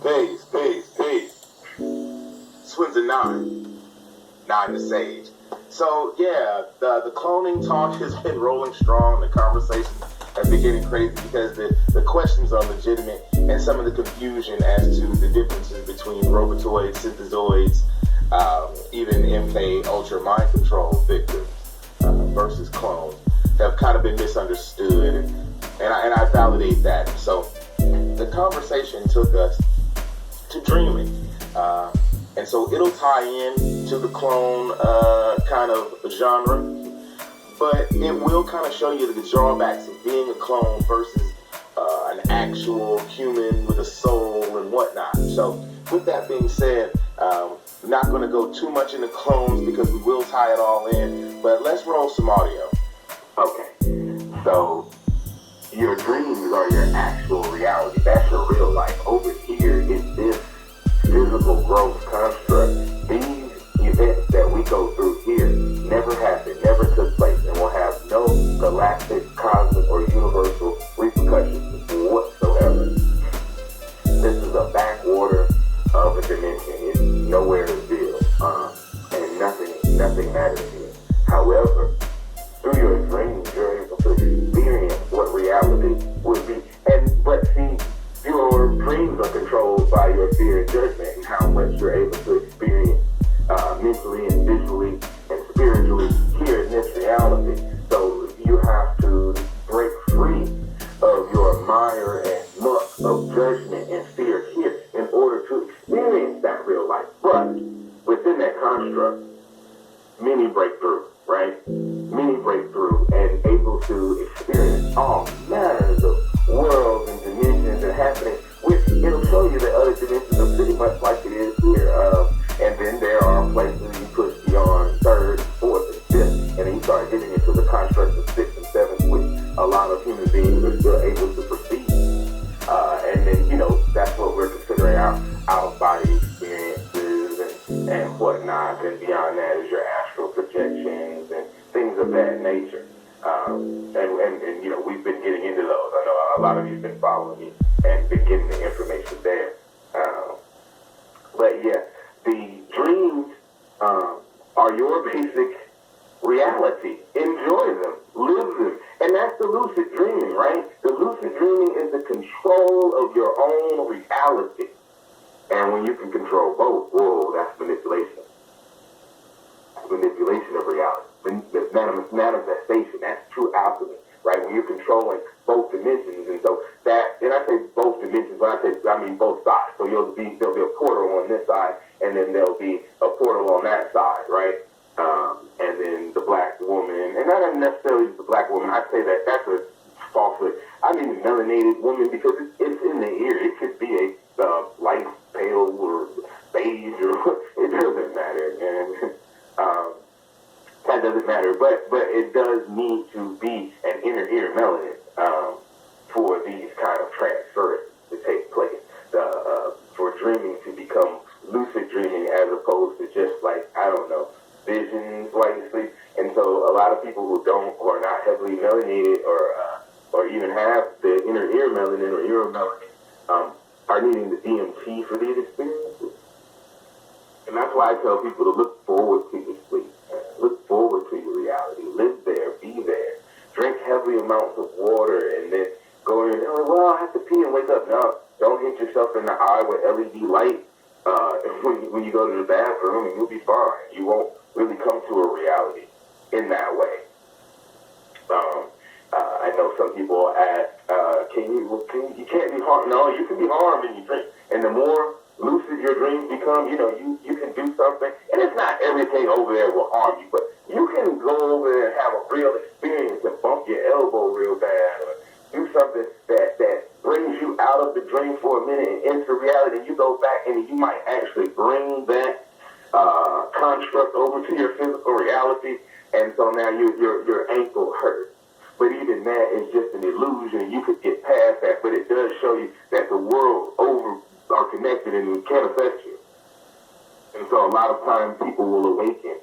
Peace, peace, peace. Swinzen NīN the Sage. So yeah, the cloning talk has been rolling strong. The conversation has been getting crazy because the questions are legitimate, and some of the confusion as to the differences between Robotoids, Synthezoids, even MK Ultra mind control victims versus clones have kind of been misunderstood, and I validate that. So the conversation took us to dreaming. And so it'll tie in to the clone kind of genre, but it will kind of show you the drawbacks of being a clone versus an actual human with a soul and whatnot. So with that being said, not going to go too much into clones because we will tie it all in, but let's roll some audio. Okay, so your dreams are your actual reality. That's your real life. Over here is this physical growth construct. These events that we go through here never happened, never took place, and will have no galactic, cosmic, or universal repercussions whatsoever. This is a backwater of a dimension. It's nowhere real, and nothing matters here. However, through your dreams, you're able to experience what reality would be. But see, your dreams are controlled by your fear and judgment and how much you're able to experience mentally and visually and spiritually here in this reality. So you have to break free of your mire and muck of judgment and fear here in order to experience that real life. But within that construct, many break through, right? Many break through and able to experience all manners of worlds and dimensions and happening, which it'll show you that other dimensions are pretty much like it is here. And then there are places you push beyond third, fourth, and fifth, and then you start getting into the construct of sixth and seventh, which a lot of human beings are still able to perceive. And then, that's what we're considering our out-of-body experiences and whatnot, and beyond that is your astral projections and things of that nature. And we've been getting into those. I know a lot of you've been following me and been getting the information there. But yeah, the dreams are your basic reality. Enjoy them, live them. And that's the lucid dreaming, right? The lucid dreaming is the control of your own reality. And when you can control both, whoa, that's manipulation. Manipulation of reality. Manifestation, that's true alchemy, right? When you're controlling both dimensions, and so that, and I say both dimensions, but I mean both sides. So there'll be a portal on this side, and then there'll be a portal on that side, right? And then the black woman, and not necessarily the black woman. I say that's a falsehood. I mean the melanated woman because it's in the ear. It could be a light pale or beige or it doesn't matter, and that doesn't matter, but it does need to be an inner ear melanin for these kind of transfers to take place. For dreaming to become lucid dreaming as opposed to just visions while you sleep. And so a lot of people who are not heavily melanated or even have the inner ear melanin or ear melanin are needing the DMT for these experiences. And that's why I tell people to look forward to your sleep. Look forward to your reality. Live there. Be there. Drink heavy amounts of water and then go in and, I have to pee and wake up. No, don't hit yourself in the eye with LED light when you go to the bathroom, and you'll be fine. You won't really come to a reality in that way. I know some people ask, you can't be harmed. No, you can be harmed when you drink. And the more lucid your dreams become, you can do something. And it's not everything over there will harm you, but you can go over there and have a real experience and bump your elbow real bad or do something that brings you out of the dream for a minute and into reality. And you go back and you might actually bring that construct over to your physical reality. And so now your ankle hurts. But even that is just an illusion. You could get past that, but it does show you that the world over are connected and it can affect you. And so a lot of times people will awaken,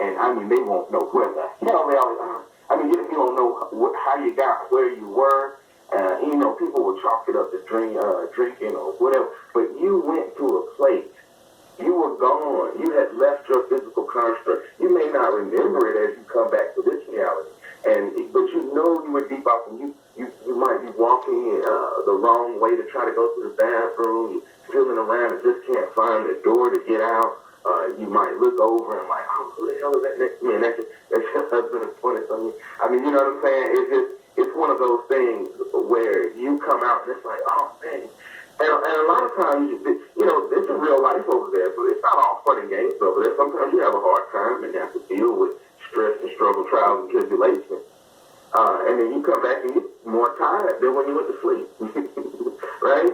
and they won't know where the hell they are. You don't know how you got where you were. You know, people will chalk it up to drinking or whatever, but you went to a place. You were gone. You had left your physical construct. You may not remember it as you come back to this reality, but you know you were deep off, and you might be walking the wrong way to try to go to the bathroom. You're feeling around and just can't find the door to get out. You might look over and like, oh, who the hell is that next to me? And that's your husband is pointing on you. I mean, you know what I'm saying? It's one of those things where you come out and it's like, oh man. And a lot of times, you know, it's a real life over there, but it's not all fun and games over there. Sometimes you have a hard time and you have to deal with stress and struggle, trials and tribulations. And then you come back and you're more tired than when you went to sleep. Right?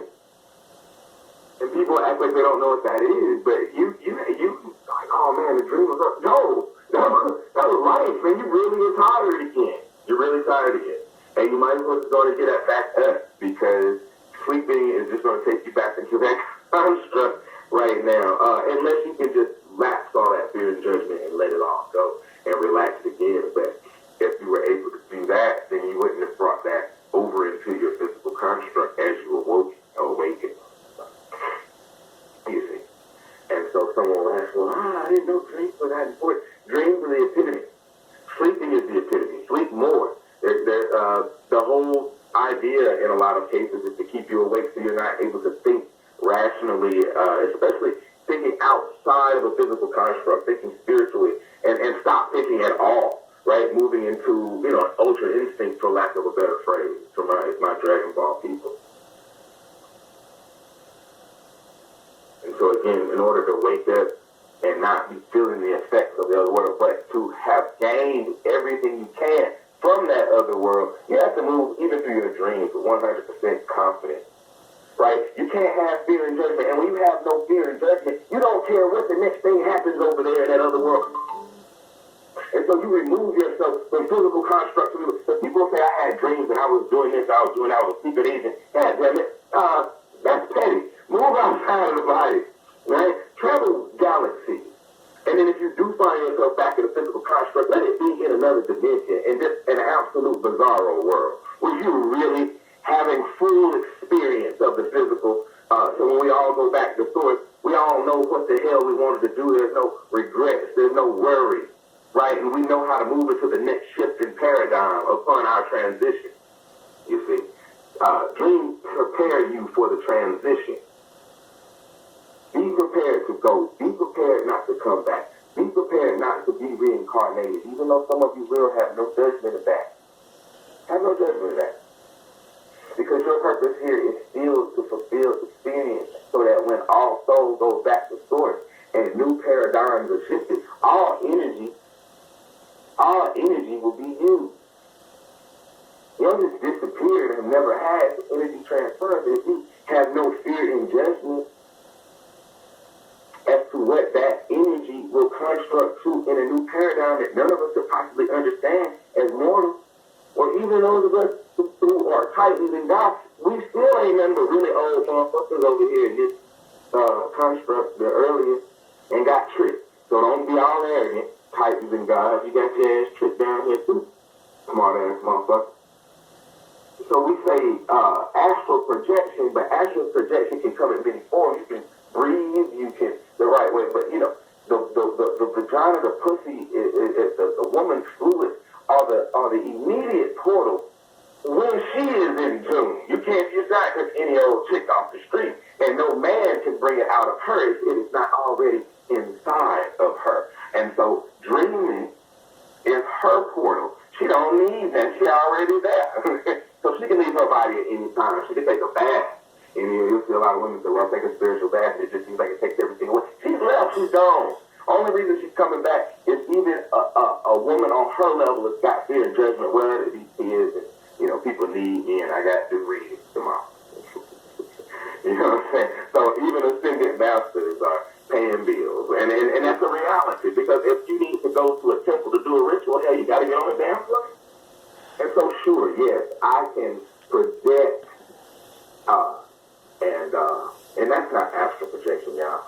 And people act like they don't know what that is, but you like, oh man, the dream was up. No, that was life, man. You really are tired again. You're really tired again. And you might as well go and get that back up, because sleeping is just going to take you back into that construct right now, unless you can just lapse all that fear and judgment and let it all go and relax again. But if you were able to do that, then you wouldn't have brought that over into your physical construct as you awakened. You see? And so someone will ask, well, I didn't know dreams were that important. Dreams are the epitome. Sleeping is the epitome. Sleep more. The whole idea in a lot of cases is to keep you awake so you're not able to think rationally, especially thinking outside of a physical construct, thinking spiritually, and stop thinking at all, right? Moving into, you know, ultra instinct, for lack of a better phrase, for my Dragon Ball people. And so again, in order to wake up and not be feeling the effects of the other world, but to have gained everything you can from that other world, you have to move even through your dreams with 100% confidence, right? You can't have fear and judgment, and when you have no fear and judgment, you don't care what the next thing happens over there in that other world. And so you remove yourself from physical constructs. So people say, I had dreams and I was doing this, I was a secret agent. God damn it, that's petty. Move outside of the body, right? Travel galaxies. And then if you do find yourself back in a physical construct, let it be in another dimension, and just an absolute bizarro world, where you're really having full experience of the physical. So when we all go back to source, we all know what the hell we wanted to do. There's no regrets. There's no worry, right? And we know how to move into the next shift in paradigm upon our transition, you see. Dreams prepare you for the transition. Be prepared to go. Be prepared not to come back. Be prepared not to be reincarnated, even though some of you will have no judgment of that. Have no judgment of that. Because your purpose here is still to fulfill experience, so that when all souls go back to source and new paradigms are shifted, all energy will be used. You'll just disappear and have never had energy transference if you have no fear and judgment as to what that energy will construct to in a new paradigm that none of us could possibly understand as mortals, or even those of us who are titans and gods. We still ain't nothing but really old motherfuckers over here in this construct, the earliest, and got tricked. So don't be all arrogant, titans and gods. You got your ass tricked down here too, smart ass motherfucker. So we say astral projection, but astral projection can come in many forms. You can breathe, you can the right way, but you know, the vagina, the pussy, the woman's fluid are the immediate portal when she is in June. You can't, it's not just any old chick off the street, and no man can bring it out of her if it is not already inside of her. And so dreaming is her portal. She don't need that, she already there. So she can leave her body at any time. She can take a bath. And you'll see a lot of women say, well, I'll take a spiritual bath, and it just seems like it takes everything away. She's left, she's gone. Only reason she's coming back is even a woman on her level has got fear and judgment, whether these kids and, you know, people need me and I got to do reading tomorrow. You know what I'm saying? So even ascendant masters are paying bills. And that's a reality, because if you need to go to a temple to do a ritual, hell, you got to get on the damn plane. And so sure, yes, I can project, and that's not astral projection, y'all.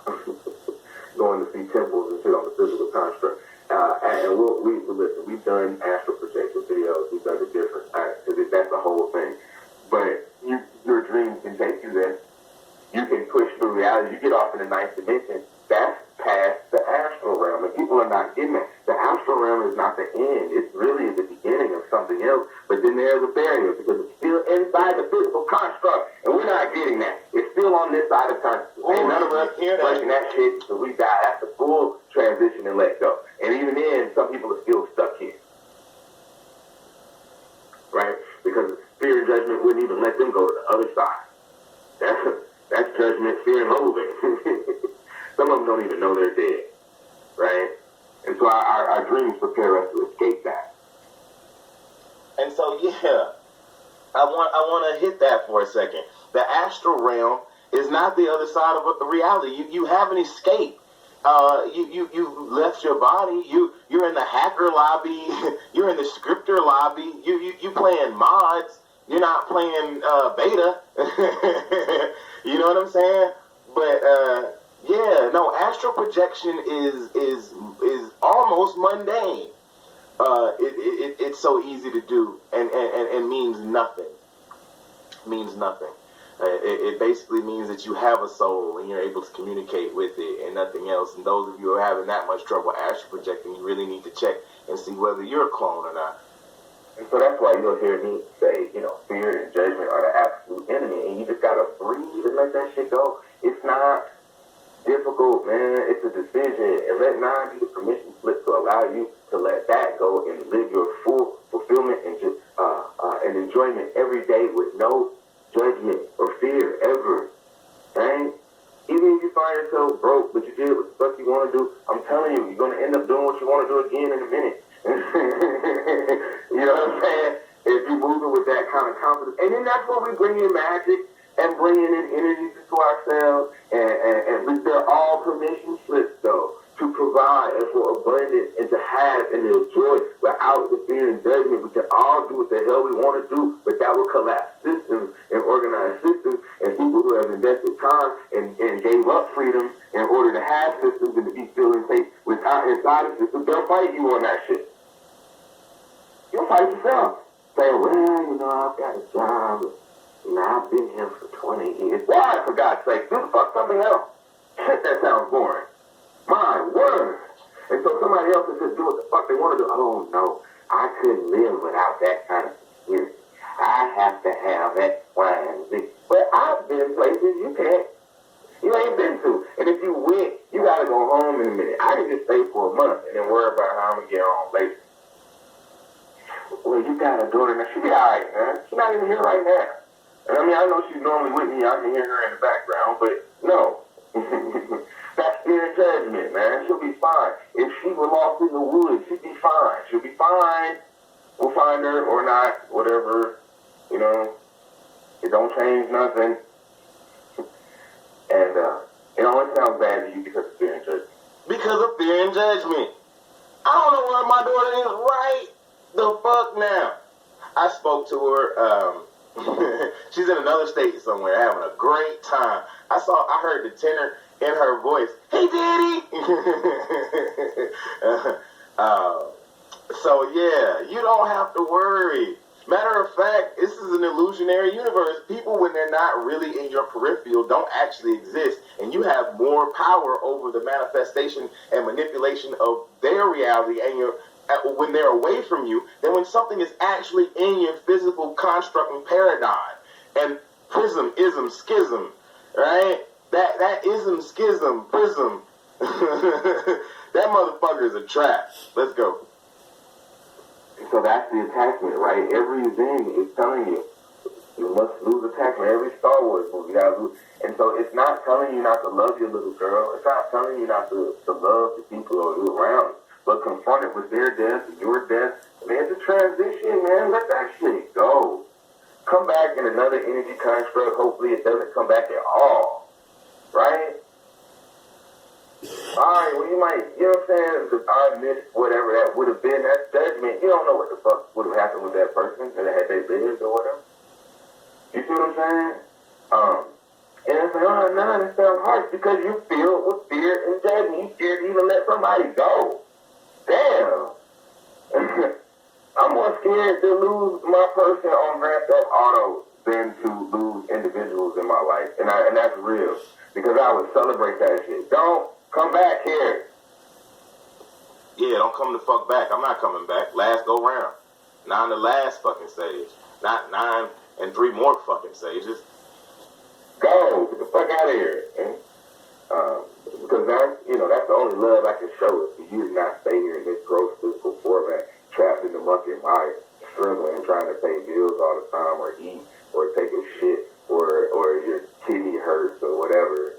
Going to see temples and shit on the physical construct. And listen, we've done astral projection videos, we've done it different, because that's the whole thing. but your dreams can take you there. You can push through reality. You get off in the ninth dimension. That's past the astral realm, and people are not getting that. The astral realm is not the end. It's really the beginning of something else, but then there's a barrier because it's still inside the physical construct, and we're not getting that. It's still on this side of consciousness. And none of us breaking that shit until we die. That's the full transition and let go. And even then, some people are still stuck here. Right? Because fear and judgment wouldn't even let them go to the other side. That's judgment, fear, and loathing. Some of them don't even know they're dead, right? And so our dreams prepare us to escape that. And so, yeah, I want to hit that for a second. The astral realm is not the other side of the reality. You haven't escaped. You left your body. You're in the hacker lobby. You're in the scripter lobby. You playing mods. You're not playing beta. You know what I'm saying? But yeah, no, astral projection is almost mundane. It's so easy to do and means nothing. Means nothing. It basically means that you have a soul and you're able to communicate with it and nothing else. And those of you who are having that much trouble astral projecting, you really need to check and see whether you're a clone or not. And so that's why you'll hear me say, fear and judgment are the absolute enemy. And you just gotta breathe and let that shit go. It's not difficult, man. It's a decision. And let nand be the permission slip to allow you to let that go and live your full fulfillment and enjoyment every day with no judgment or fear ever. Right? Even if you find yourself broke, but you did what the fuck you want to do, I'm telling you, you're going to end up doing what you want to do again in a minute. You know what I'm saying? If you're moving with that kind of confidence. And then that's when we bring in magic and bringing in energies into ourselves. And they're all permission slips, though, to provide and for abundance and to have and to enjoy without the fear and judgment. We can all do what the hell we want to do, but that will collapse systems and organized systems and people who have invested time and gave up freedom in order to have systems and to be feeling safe inside the system. They'll fight you on that shit. You'll fight yourself. Say, well, I've got a job. I've been here for 20 years. Why, for God's sake? Do the fuck something else. Shit, that sounds boring. My word. And so somebody else is just do what the fuck they want to do. Oh, no. I couldn't live without that kind of security. I have to have X, Y, and Z. But I've been places you can't. You ain't been to. And if you went, you got to go home in a minute. I can just stay for a month and then worry about how I'm going to get home later. Well, you got a daughter now. She'll be all right, man. She's not even here right now. And I mean, I know she's normally with me. I can hear her in the background, but no. That's fear and judgment, man. She'll be fine. If she were lost in the woods, she'd be fine. She'll be fine. We'll find her or not, whatever. It don't change nothing. And it only sounds bad to you because of fear and judgment. Because of fear and judgment. I don't know where my daughter is right the fuck now. I spoke to her. She's in another state somewhere having a great time. I heard the tenor in her voice. Hey, Daddy! So, yeah, you don't have to worry. Matter of fact, this is an illusionary universe. People, when they're not really in your peripheral, don't actually exist. And you have more power over the manifestation and manipulation of their reality and when they're away from you than when something is actually in your physical construct and paradigm. And prism, ism, schism, right? That ism, schism, prism. That motherfucker is a trap. Let's go. So that's the attachment, right? Every Zen is telling you, you must lose attachment. Every Star Wars movie, you gotta lose. And so it's not telling you not to love your little girl. It's not telling you not to love the people who are around you. But confront it with their death and your death. Man, it's a transition, man. Let that shit go. Come back in another energy construct. Hopefully it doesn't come back at all. Right? Alright, well, you might, you know what I'm saying? Because I missed whatever that would have been. That's judgment. You don't know what the fuck would have happened with that person and had they lived or whatever. You see what I'm saying? And it's like, oh, no, that sounds harsh because you feel with fear and judgment. You scared to even let somebody go. Damn. I'm more scared to lose my person on Grand Theft Auto than to lose individuals in my life, and that's real, because I would celebrate that shit. Don't come back here. Yeah, don't come the fuck back. I'm not coming back. Last go round. NīN the last fucking sage. Not 9 and 3 more fucking sages. Go. Get the fuck out of here. Because that's the only love I can show if you not stay here in this gross physical format, trapped in the muck and mire, struggling, trying to pay bills all the time, or eat, or take a shit, or your kidney hurts, or whatever.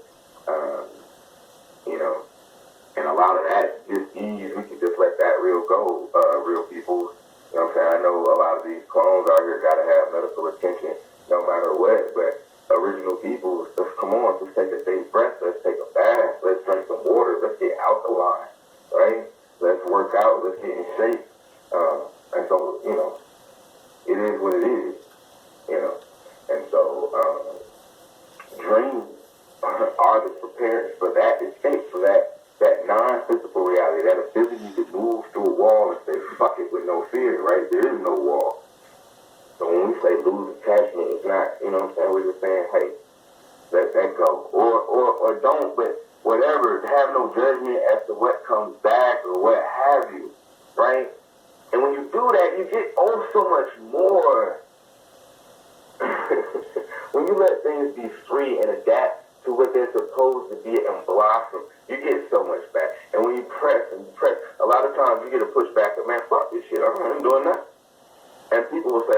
And a lot of that is just ease. We can just let that real go, real people. You know what I'm saying? I know a lot of these clones out here got to have medical attention no matter what, but original people, let's come on, let's take a deep breath, let's take a bath, let's drink some water, let's get alkaline, right? Let's work out, let's get in shape. And so, it is what it is, And so, dreams are the preparedness for that escape, for that non-physical reality, that ability to move through a wall and say, fuck it, with no fear, right? There is no wall. So when we say lose attachment, it's not, what I'm saying? We're just saying, hey, let that go. Or don't, but whatever, have no judgment as to what comes back or what have you, right? And when you do that, you get so much more. When you let things be free and adapt to what they're supposed to be and blossom, you get so much back. And when you press, a lot of times you get a pushback of, man, fuck this shit, I'm doing that. And people will say,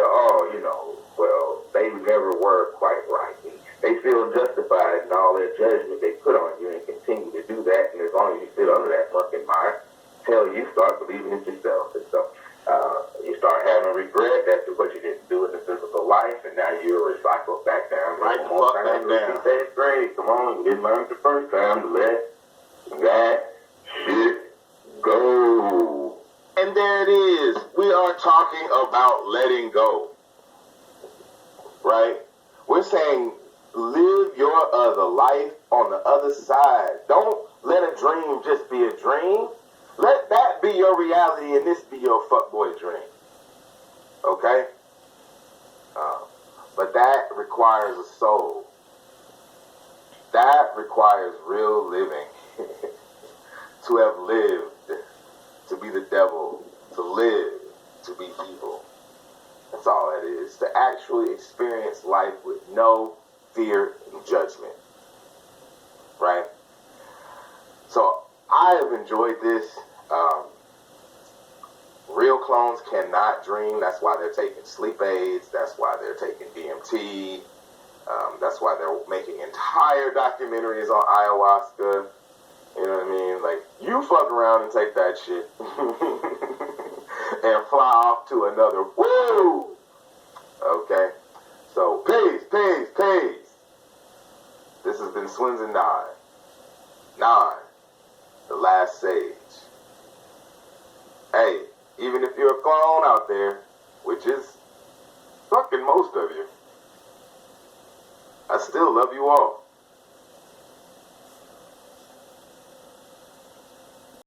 well, they never were quite right. They feel justified in all their judgment they put on you and continue to do that. And as long as you sit under that fucking mire, till you start believing in yourself. And so you start having regret as to what you didn't do in the physical life, and now you're recycled back down. Right the fuck back down. That's great. Come on, you didn't learn it the first time to let that shit go. And there it is. We are talking about letting go. Right? We're saying live your other life on the other side. Don't let a dream just be a dream. Let that be your reality and this be your fuckboy dream. Okay? But that requires a soul. That requires real living. To have lived, to be the devil, to live, to be evil. That's all that is. To actually experience life with no fear and judgment. Right? So I have enjoyed this. Real clones cannot dream. That's why they're taking sleep aids. That's why they're taking DMT. That's why they're making entire documentaries on ayahuasca. You know what I mean? Like, you fuck around and take that shit and fly off to another. Woo! Okay? So, peace. This has been Swinzen NīN. NīN, the last sage. Hey, even if you're a clone out there, which is fucking most of you, I still love you all.